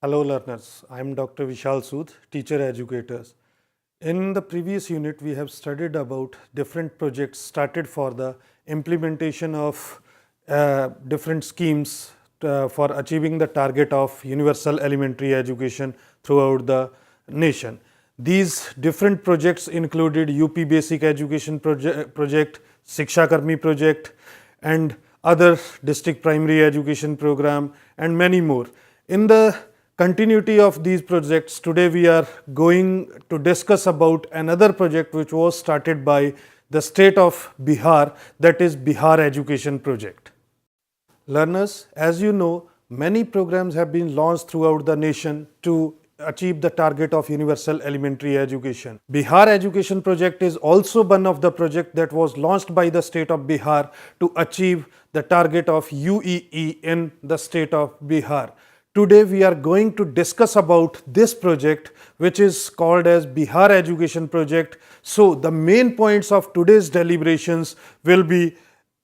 Hello learners, I am Dr. Vishal Sood, teacher educators. In the previous unit, we have studied about different projects started for the implementation of different schemes for achieving the target of universal elementary education throughout the nation. These different projects included UP Basic Education Project, Shiksha Karmi Project, and other district primary education program, and many more. In the continuity of these projects, today we are going to discuss about another project which was started by the state of Bihar, that is Bihar Education Project. Learners, as you know, many programs have been launched throughout the nation to achieve the target of universal elementary education. Bihar Education Project is also one of the projects that was launched by the state of Bihar to achieve the target of UEE in the state of Bihar. Today we are going to discuss about this project which is called as Bihar Education Project. So the main points of today's deliberations will be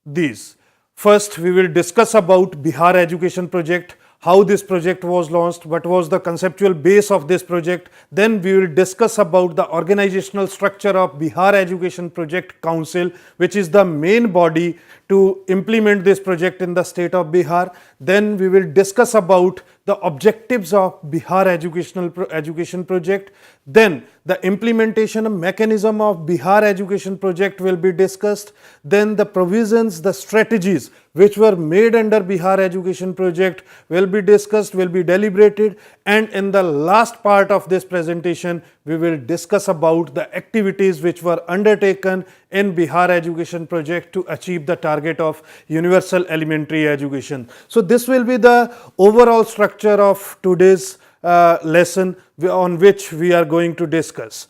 these. First, we will discuss about Bihar Education Project, how this project was launched, what was the conceptual base of this project. Then we will discuss about the organizational structure of Bihar Education Project Council, which is the main body to implement this project in the state of Bihar. Then we will discuss about the objectives of Bihar Education Project. Then the implementation mechanism of Bihar Education Project will be discussed. Then the provisions, the strategies which were made under Bihar Education Project will be discussed, will be deliberated, and in the last part of this presentation we will discuss about the activities which were undertaken in Bihar Education Project to achieve the target of universal elementary education. So this will be the overall structure of today's lesson on which we are going to discuss.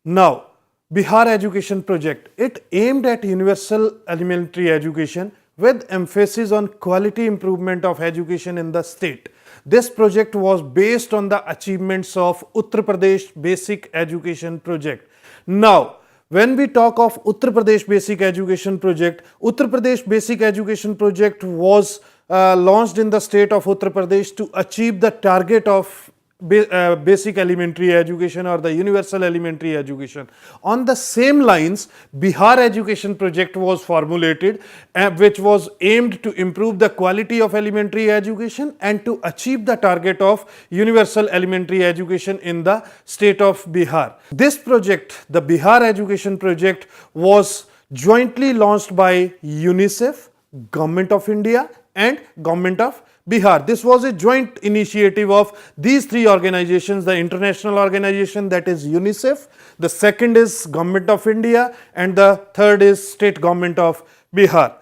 Now, Bihar Education Project, it aimed at universal elementary education with emphasis on quality improvement of education in the state. This project was based on the achievements of Uttar Pradesh Basic Education Project. Now, when we talk of Uttar Pradesh Basic Education Project, Uttar Pradesh Basic Education Project was launched in the state of Uttar Pradesh to achieve the target of basic elementary education or the universal elementary education. On the same lines, Bihar Education Project was formulated which was aimed to improve the quality of elementary education and to achieve the target of universal elementary education in the state of Bihar. This project, the Bihar Education Project, was jointly launched by UNICEF, Government of India and Government of Bihar. This was a joint initiative of these three organizations, the international organization, that is UNICEF, the second is Government of India, and the third is State Government of Bihar.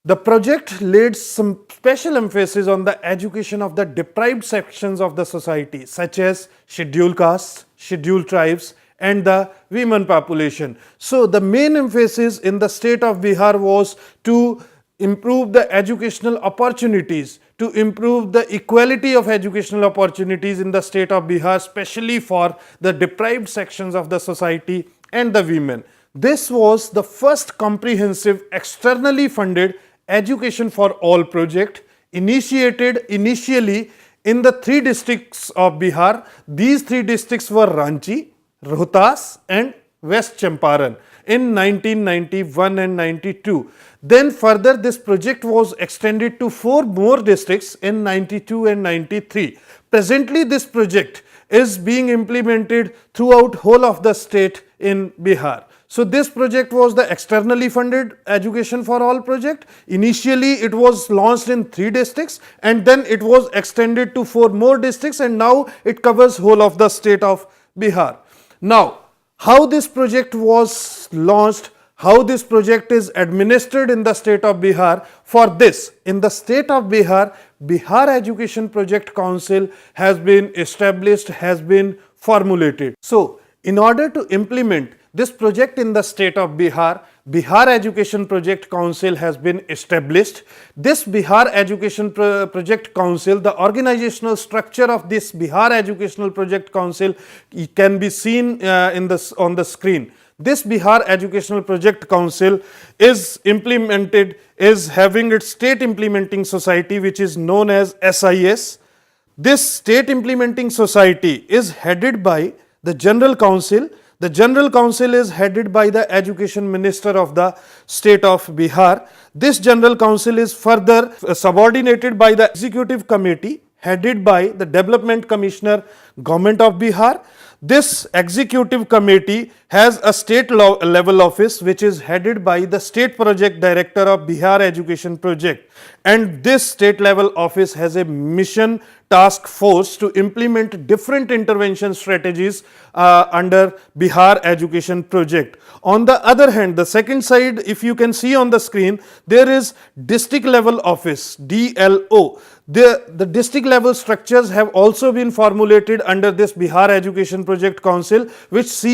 The project laid some special emphasis on the education of the deprived sections of the society, such as scheduled castes, scheduled tribes, and the women population. So the main emphasis in the state of Bihar was to improve the educational opportunities, to improve the equality of educational opportunities in the state of Bihar, especially for the deprived sections of the society and the women. This was the first comprehensive externally funded education for all project initiated initially in the three districts of Bihar. These three districts were Ranchi, Rohtas and West Champaran in 1991 and 92. Then further this project was extended to 4 more districts in 92 and 93. Presently this project is being implemented throughout whole of the state in Bihar. So this project was the externally funded education for all project. Initially it was launched in 3 districts and then it was extended to 4 more districts and now it covers whole of the state of Bihar. Now, how this project was launched, how this project is administered in the state of Bihar. For this, in the state of Bihar, Bihar Education Project Council has been established, has been formulated. So, in order to implement this project in the state of Bihar, Bihar Education Project Council has been established. This Bihar Education Project Council, the organizational structure of this Bihar Educational Project Council can be seen on the screen. This Bihar Educational Project Council is having its state implementing society, which is known as SIS. This state implementing society is headed by the General Council. The General Council is headed by the Education Minister of the state of Bihar. This General Council is further subordinated by the Executive Committee headed by the Development Commissioner, Government of Bihar. This executive committee has a state level office which is headed by the State Project Director of Bihar Education Project, and this state level office has a mission task force to implement different intervention strategies under Bihar Education Project. On the other hand, the second side, if you can see on the screen, there is district level office, DLO. The district level structures have also been formulated under this Bihar Education Project Council, which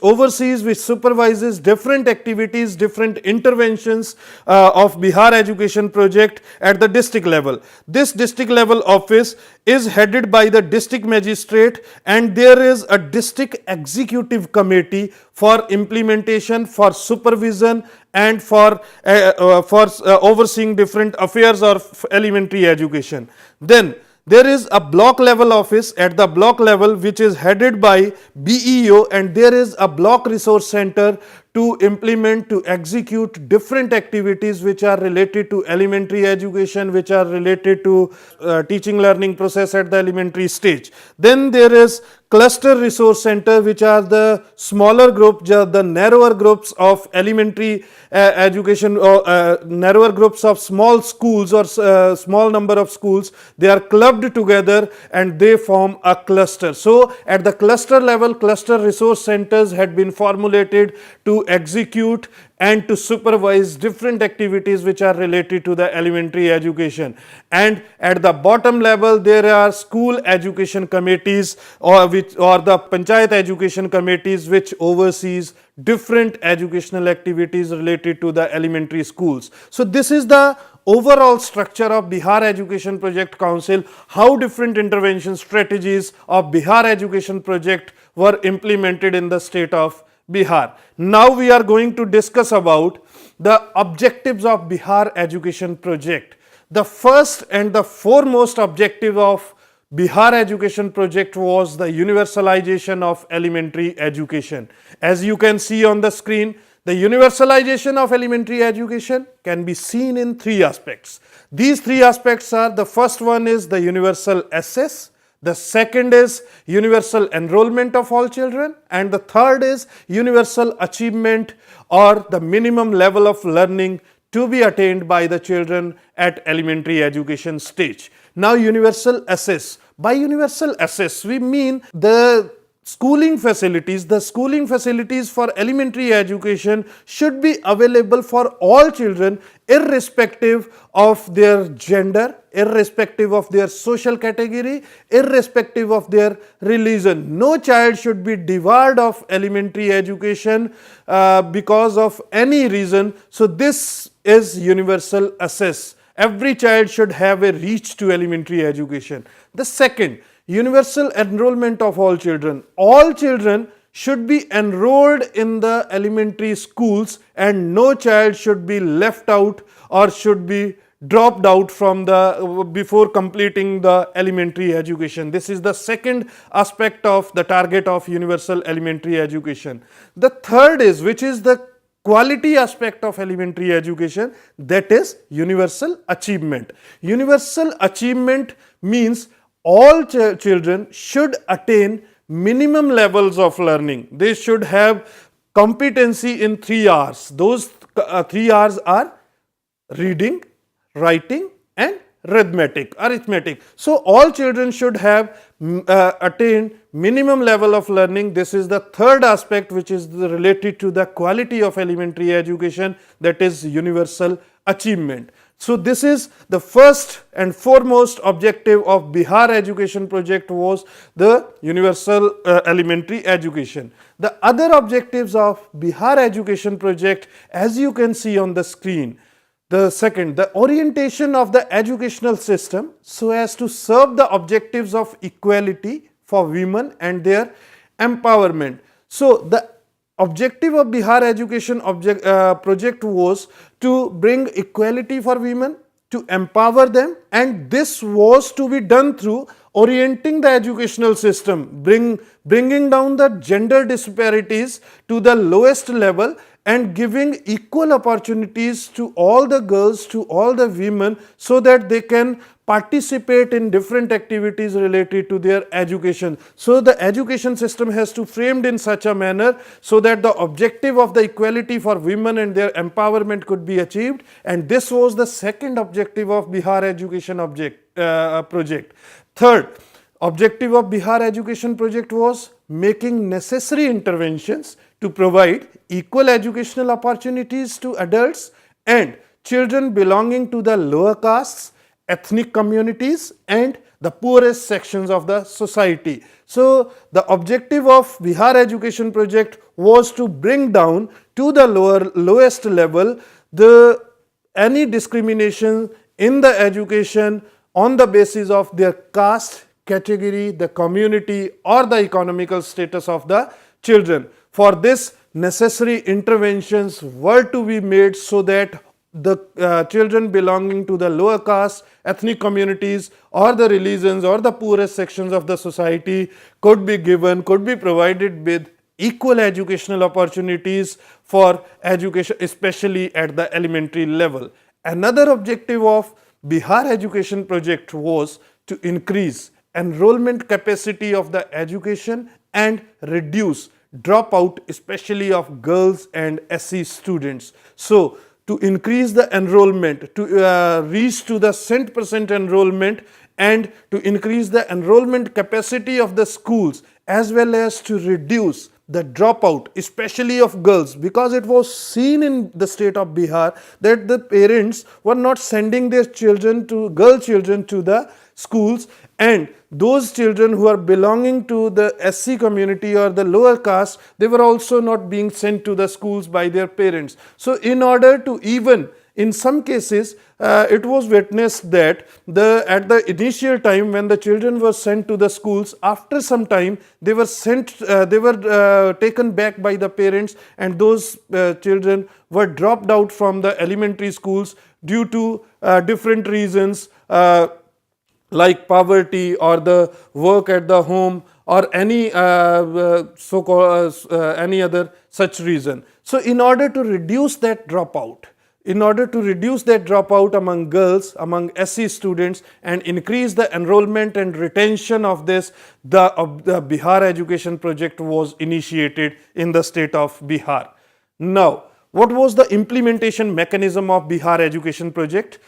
oversees, which supervises different activities, different interventions of Bihar Education Project at the district level. This district level office is headed by the district magistrate, and there is a district executive committee for implementation, for supervision, and for overseeing different affairs of elementary education. Then there is a block level office at the block level which is headed by BEO, and there is a block resource center to implement, to execute different activities which are related to elementary education, which are related to teaching learning process at the elementary stage. Then there is cluster resource center, which are the smaller groups, the narrower groups of elementary education, narrower groups of small schools or small number of schools. They are clubbed together and they form a cluster. So at the cluster level, cluster resource centers had been formulated to execute and to supervise different activities which are related to the elementary education. And at the bottom level, there are school education committees or the panchayat education committees which oversees different educational activities related to the elementary schools. So this is the overall structure of Bihar Education Project Council, how different intervention strategies of Bihar Education Project were implemented in the state of Bihar. Now we are going to discuss about the objectives of Bihar Education Project. The first and the foremost objective of Bihar Education Project was the universalization of elementary education. As you can see on the screen, the universalization of elementary education can be seen in three aspects. These three aspects are: the first one is the universal access, the second is universal enrollment of all children, and the third is universal achievement or the minimum level of learning to be attained by the children at elementary education stage. Now, universal access. By universal access, we mean the schooling facilities for elementary education should be available for all children irrespective of their gender, irrespective of their social category, irrespective of their religion. No child should be debarred of elementary education because of any reason. So this is universal access. Every child should have a reach to elementary education. The second, universal enrollment of all children. All children should be enrolled in the elementary schools and no child should be left out or should be dropped out from before completing the elementary education. This is the second aspect of the target of universal elementary education. The third is, which is the quality aspect of elementary education, that is universal achievement. Universal achievement means all children should attain minimum levels of learning. They should have competency in 3 R's. Those 3 R's are reading, writing and arithmetic. So all children should have attained minimum level of learning. This is the third aspect which is related to the quality of elementary education, that is universal achievement. So this is the first and foremost objective of Bihar Education Project, was the universal elementary education. The other objectives of Bihar Education Project, as you can see on the screen, the second, the orientation of the educational system so as to serve the objectives of equality for women and their empowerment. So the objective of Bihar Education Project was to bring equality for women, to empower them, and this was to be done through orienting the educational system, bringing down the gender disparities to the lowest level and giving equal opportunities to all the girls, to all the women, so that they can participate in different activities related to their education. So the education system has to framed in such a manner so that the objective of the equality for women and their empowerment could be achieved, and this was the second objective of Bihar education project. Third objective of Bihar education project was making necessary interventions to provide equal educational opportunities to adults and children belonging to the lower castes, ethnic communities and the poorest sections of the society. So the objective of Bihar education project was to bring down to the lowest level any discrimination in the education on the basis of their caste, category, the community or the economical status of the children. For this, necessary interventions were to be made so that the children belonging to the lower caste, ethnic communities or the religions or the poorest sections of the society could be provided with equal educational opportunities for education, especially at the elementary level. Another objective of Bihar education project was to increase enrollment capacity of the education and reduce dropout, especially of girls and SC students. So to increase the enrollment, to reach to the 100% enrollment and to increase the enrollment capacity of the schools, as well as to reduce the dropout, especially of girls, because it was seen in the state of Bihar that the parents were not sending their girl children to the schools, and those children who are belonging to the SC community or the lower caste, they were also not being sent to the schools by their parents. So in order to, even in some cases, it was witnessed that at the initial time when the children were sent to the schools, after some time they were taken back by the parents, and those children were dropped out from the elementary schools due to different reasons, like poverty or the work at the home or any any other such reason. So in order to reduce that dropout, among girls, among SC students, and increase the enrollment and retention of this, the Bihar education project was initiated in the state of Bihar. Now, what was the implementation mechanism of Bihar education project?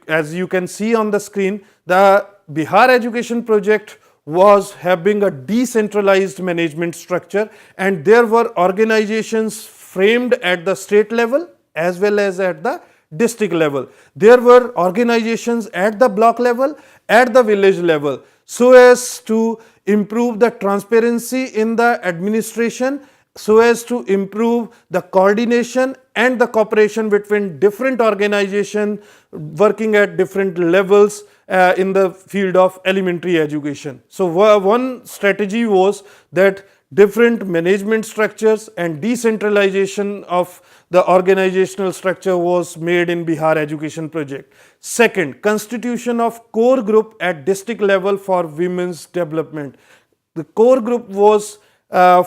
As you can see on the screen, the Bihar education project was having a decentralized management structure, and there were organizations framed at the state level as well as at the district level. There were organizations at the block level, at the village level, so as to improve the transparency in the administration, so as to improve the coordination and the cooperation between different organizations working at different levels in the field of elementary education. So one strategy was that different management structures and decentralization of the organizational structure was made in Bihar education project. Second, constitution of core group at district level for women's development. The core group was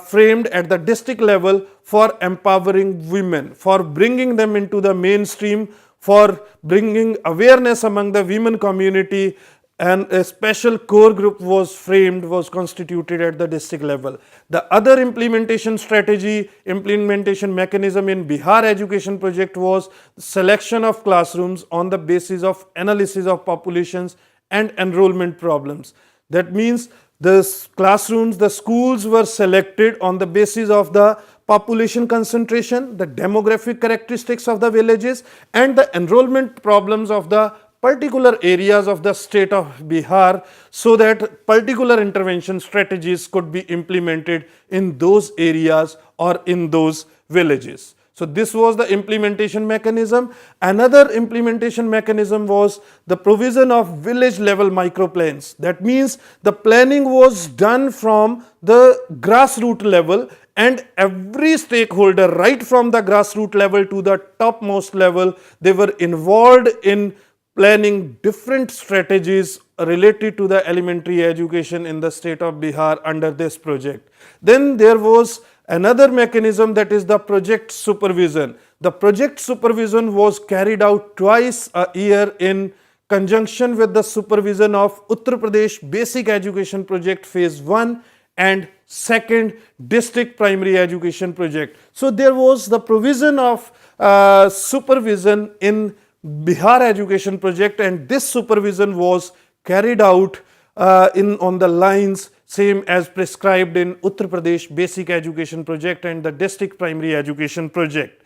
framed at the district level for empowering women, for bringing them into the mainstream, for bringing awareness among the women community, and a special core group was constituted at the district level. The other implementation mechanism in Bihar education project was selection of classrooms on the basis of analysis of populations and enrollment problems. That means the classrooms, the schools were selected on the basis of the population concentration, the demographic characteristics of the villages, and the enrollment problems of the particular areas of the state of Bihar, so that particular intervention strategies could be implemented in those areas or in those villages. So this was the implementation mechanism. Another implementation mechanism was the provision of village level microplans. That means the planning was done from the grassroots level, and every stakeholder, right from the grassroots level to the topmost level, they were involved in planning different strategies related to the elementary education in the state of Bihar under this project. Then there was another mechanism, that is the project supervision. The project supervision was carried out twice a year in conjunction with the supervision of Uttar Pradesh Basic Education Project Phase 1 and second district primary education project. So there was the provision of supervision in Bihar education project, and this supervision was carried out on the lines same as prescribed in Uttar Pradesh Basic Education Project and the District Primary Education Project.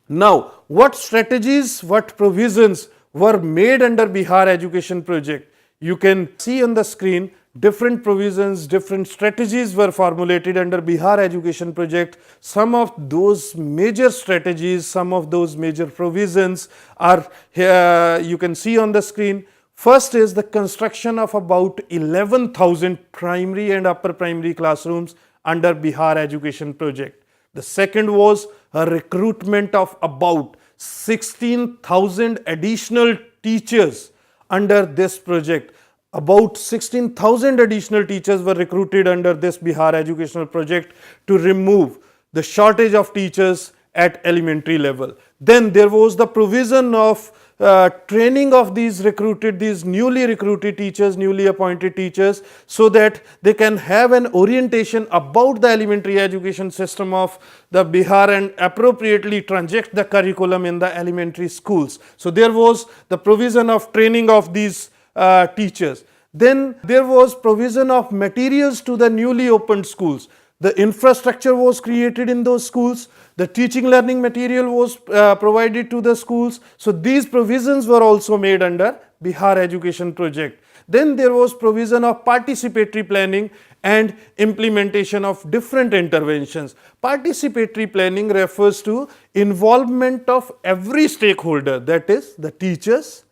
Now, what strategies, what provisions were made under Bihar Education Project? You can see on the screen different provisions, different strategies were formulated under Bihar Education Project. Some of those major strategies, some of those major provisions are here, you can see on the screen. First is the construction of about 11,000 primary and upper primary classrooms under Bihar Education Project. The second was a recruitment of about 16,000 additional teachers under this project. About 16,000 additional teachers were recruited under this Bihar Educational Project to remove the shortage of teachers at elementary level. Then there was the provision of training of these newly recruited teachers, newly appointed teachers, so that they can have an orientation about the elementary education system of the Bihar and appropriately transact the curriculum in the elementary schools. So there was the provision of training of these teachers. Then there was provision of materials to the newly opened schools. The infrastructure was created in those schools. The teaching learning material was provided to the schools. So these provisions were also made under Bihar Education Project. Then there was provision of participatory planning and implementation of different interventions. Participatory planning refers to involvement of every stakeholder, that is the teachers,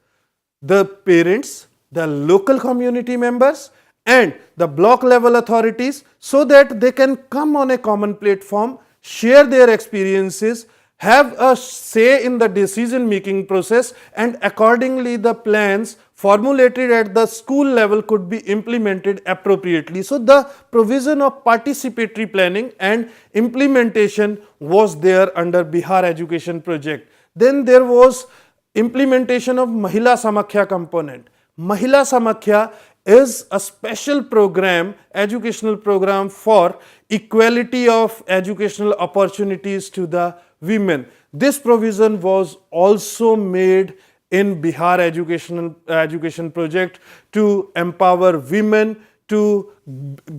the parents, the local community members and the block level authorities, so that they can come on a common platform, share their experiences, have a say in the decision making process, and accordingly the plans formulated at the school level could be implemented appropriately. So the provision of participatory planning and implementation was there under Bihar Education Project. Then there was implementation of Mahila Samakhya component. Mahila Samakhya is a special program, educational program for equality of educational opportunities to the women. This provision was also made in Bihar Education Project to empower women, to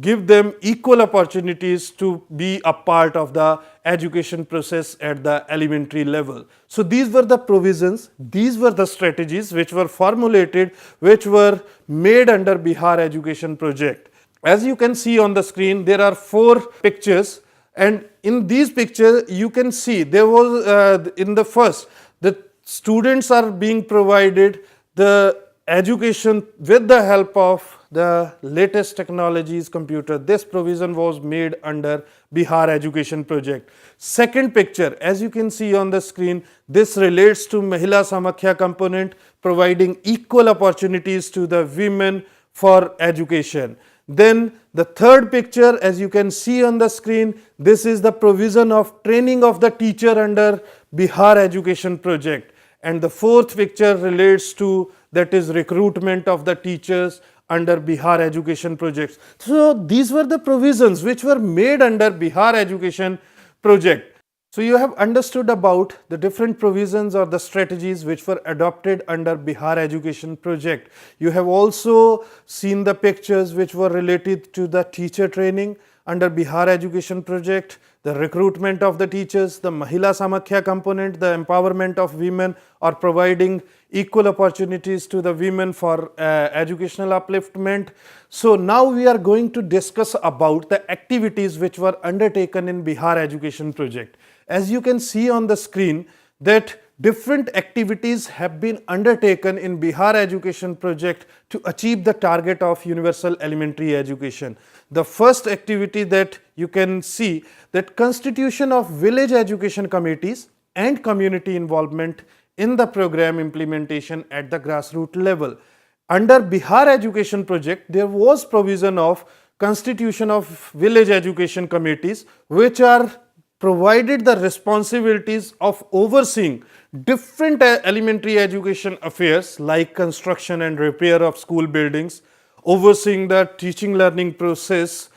give them equal opportunities to be a part of the education process at the elementary level. So these were the provisions, these were the strategies which were formulated, which were made under Bihar Education Project. As you can see on the screen, there are 4 pictures, and in these pictures you can see there was in the first, the students are being provided the education with the help of the latest technologies, computer. This provision was made under Bihar Education Project. Second picture, as you can see on the screen, this relates to Mahila Samakhya component, providing equal opportunities to the women for education. Then the third picture, as you can see on the screen, this is the provision of training of the teacher under Bihar Education Project. And the fourth picture relates to, that is, recruitment of the teachers under Bihar Education Projects. So these were the provisions which were made under Bihar Education Project. So you have understood about the different provisions or the strategies which were adopted under Bihar Education Project. You have also seen the pictures which were related to the teacher training under Bihar Education Project, the recruitment of the teachers, the Mahila Samakhya component, the empowerment of women or providing equal opportunities to the women for educational upliftment. So now we are going to discuss about the activities which were undertaken in Bihar Education Project. As you can see on the screen that different activities have been undertaken in Bihar Education Project to achieve the target of universal elementary education. The first activity that you can see, that constitution of village education committees and community involvement in the program implementation at the grassroots level. Under Bihar Education Project, there was provision of constitution of village education committees, which are provided the responsibilities of overseeing different elementary education affairs like construction and repair of school buildings, overseeing the teaching learning process,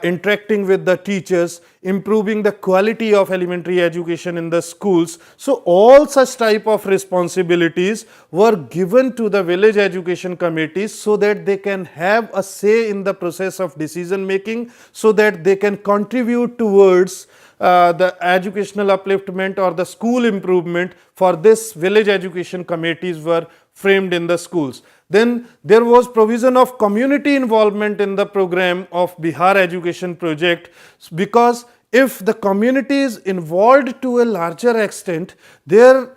interacting with the teachers, improving the quality of elementary education in the schools. So all such type of responsibilities were given to the village education committees so that they can have a say in the process of decision making, so that they can contribute towards the educational upliftment or the school improvement. For this, village education committees were framed in the schools. Then there was provision of community involvement in the program of Bihar Education Project, because if the community is involved to a larger extent, there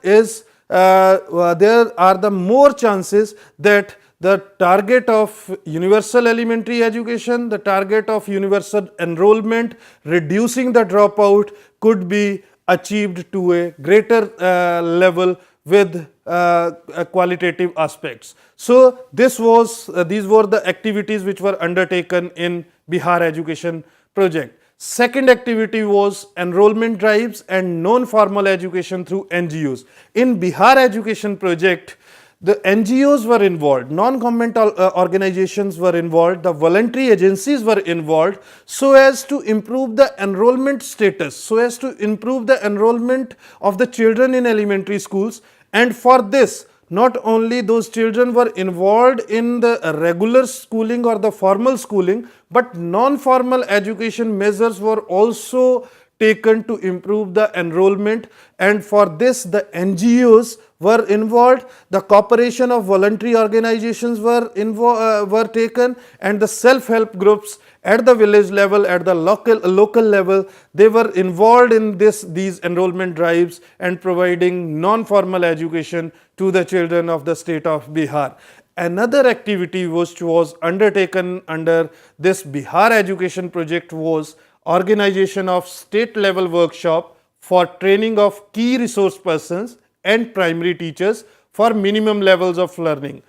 are the more chances that the target of universal elementary education, the target of universal enrollment, reducing the dropout could be achieved to a greater level with qualitative aspects. So these were the activities which were undertaken in Bihar Education Project. Second activity was enrollment drives and non-formal education through NGOs. In Bihar Education Project, the NGOs were involved, non-government organizations were involved, the voluntary agencies were involved, so as to improve the enrollment status, so as to improve the enrollment of the children in elementary schools. And for this, not only those children were involved in the regular schooling or the formal schooling, but non-formal education measures were also taken to improve the enrollment. And for this, the NGOs were involved, the cooperation of voluntary organizations were taken, and the self-help groups at the village level, at the local level, they were involved in these enrollment drives and providing non-formal education to the children of the state of Bihar. Another activity which was undertaken under this Bihar Education Project was organization of state level workshop for training of key resource persons and primary teachers for minimum levels of learning.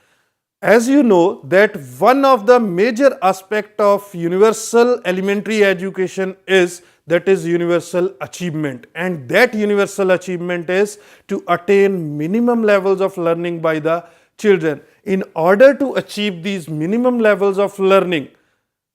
As you know that one of the major aspect of universal elementary education is universal achievement, and that universal achievement is to attain minimum levels of learning by the children. In order to achieve these minimum levels of learning,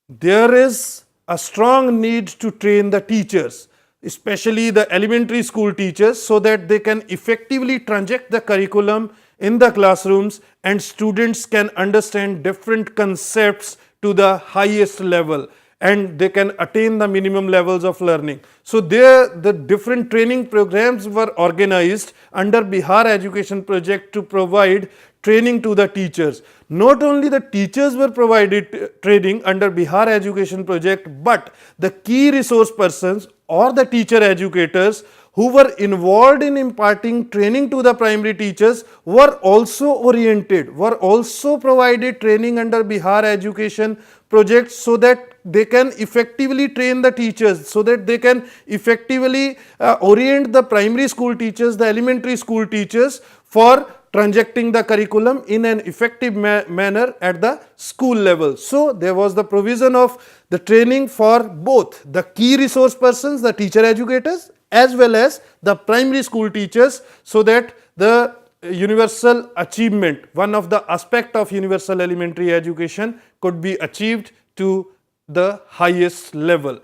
there is a strong need to train the teachers, especially the elementary school teachers, so that they can effectively transact the curriculum in the classrooms and students can understand different concepts to the highest level and they can attain the minimum levels of learning. So the different training programs were organized under Bihar Education Project to provide training to the teachers. Not only the teachers were provided training under Bihar Education Project, but the key resource persons or the teacher educators who were involved in imparting training to the primary teachers were also oriented, were also provided training under Bihar Education Project, so that they can effectively train the teachers, so that they can effectively orient the primary school teachers, the elementary school teachers for transacting the curriculum in an effective manner at the school level. So there was the provision of the training for both the key resource persons, the teacher educators, as well as the primary school teachers, so that the universal achievement, one of the aspect of universal elementary education, could be achieved to the highest level.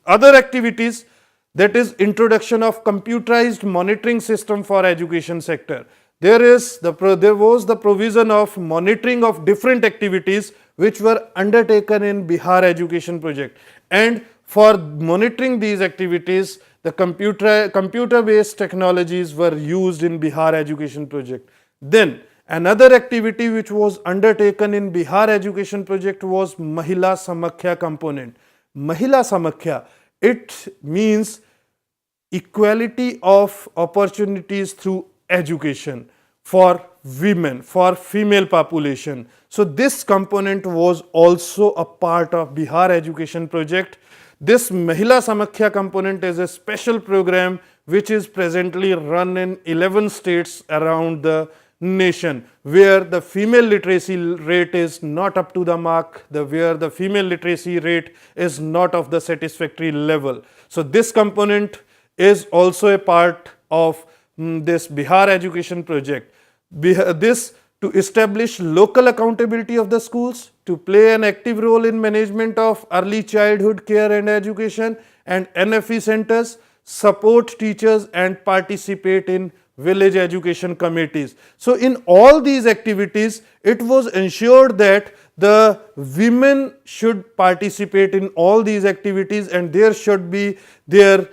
Other activities, that is introduction of computerized monitoring system for education sector. There was the provision of monitoring of different activities which were undertaken in Bihar Education Project, and for monitoring these activities, the computer-based technologies were used in Bihar Education Project. Then another activity which was undertaken in Bihar Education Project was Mahila Samakhya component. Mahila Samakhya, it means equality of opportunities through education for women, for female population. So this component was also a part of Bihar Education Project. This Mahila Samakhya component is a special program which is presently run in 11 states around the nation, where the female literacy rate is not up to the mark, where the female literacy rate is not of the satisfactory level. So this component is also a part of this Bihar education project. This to establish local accountability of the schools, to play an active role in management of early childhood care and education and NFE centers, support teachers and participate in village education committees. So in all these activities, it was ensured that the women should participate in all these activities, and there should be their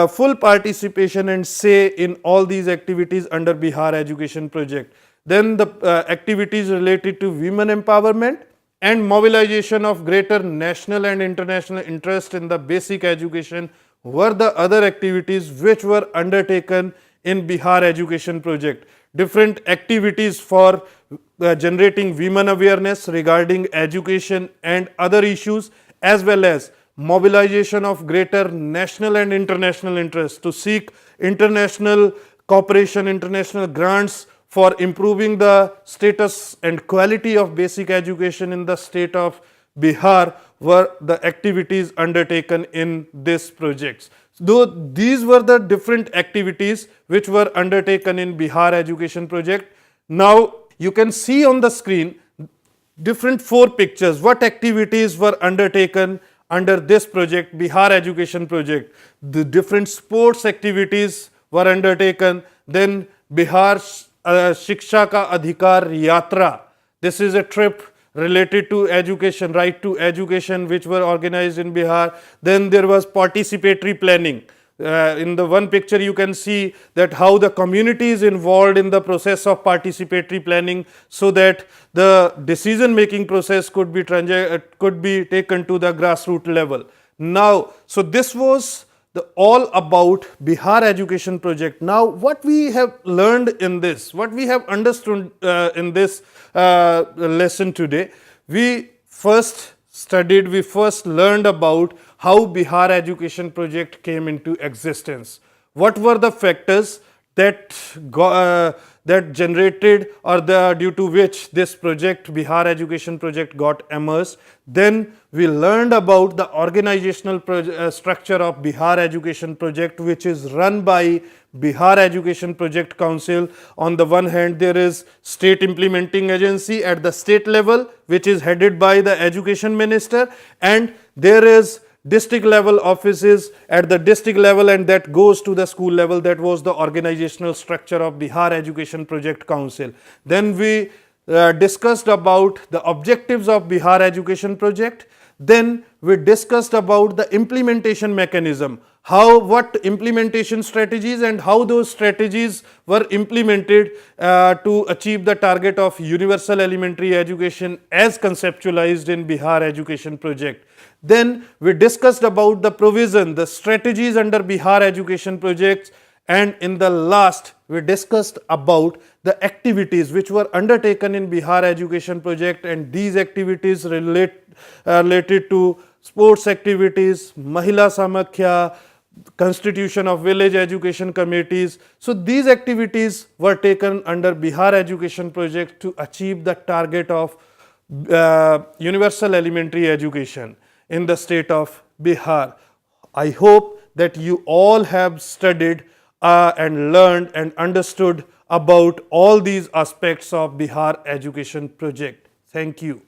full participation and say in all these activities under Bihar education project. Then the activities related to women empowerment and mobilization of greater national and international interest in the basic education were the other activities which were undertaken in Bihar education project. Different activities for generating women awareness regarding education and other issues, as well as mobilization of greater national and international interest to seek international cooperation, international grants for improving the status and quality of basic education in the state of Bihar were the activities undertaken in this projects. Though these were the different activities which were undertaken in Bihar education project. Now you can see on the screen different 4 pictures what activities were undertaken under this project, Bihar education project. The different sports activities were undertaken. Then Bihar Shiksha Ka Adhikar Yatra. This is a trip related to education, right to education, which were organized in Bihar. Then there was participatory planning. In the one picture you can see that how the community is involved in the process of participatory planning, so that the decision making process could be taken to the grassroots level. Now, so this was all about Bihar education project. Now what we have learned in this, what we have understood in this lesson today, we first learned about how Bihar education project came into existence. What were the factors that generated or due to which this project, Bihar education project, got emerged. Then we learned about the organizational structure of Bihar education project, which is run by Bihar Education Project Council. On the one hand, there is state implementing agency at the state level, which is headed by the education minister, and there is district level offices at the district level, and that goes to the school level. That was the organizational structure of Bihar Education Project Council. Then we discussed about the objectives of Bihar Education Project. Then we discussed about the implementation mechanism, what implementation strategies and how those strategies were implemented to achieve the target of universal elementary education as conceptualized in Bihar Education Project. Then we discussed about the provision, the strategies under Bihar Education Projects, and in the last we discussed about the activities which were undertaken in Bihar Education Project, and these activities related to sports activities, Mahila Samakhya, constitution of village education committees. So these activities were taken under Bihar Education Project to achieve the target of universal elementary education in the state of Bihar. I hope that you all have studied and learned and understood about all these aspects of Bihar Education Project. Thank you.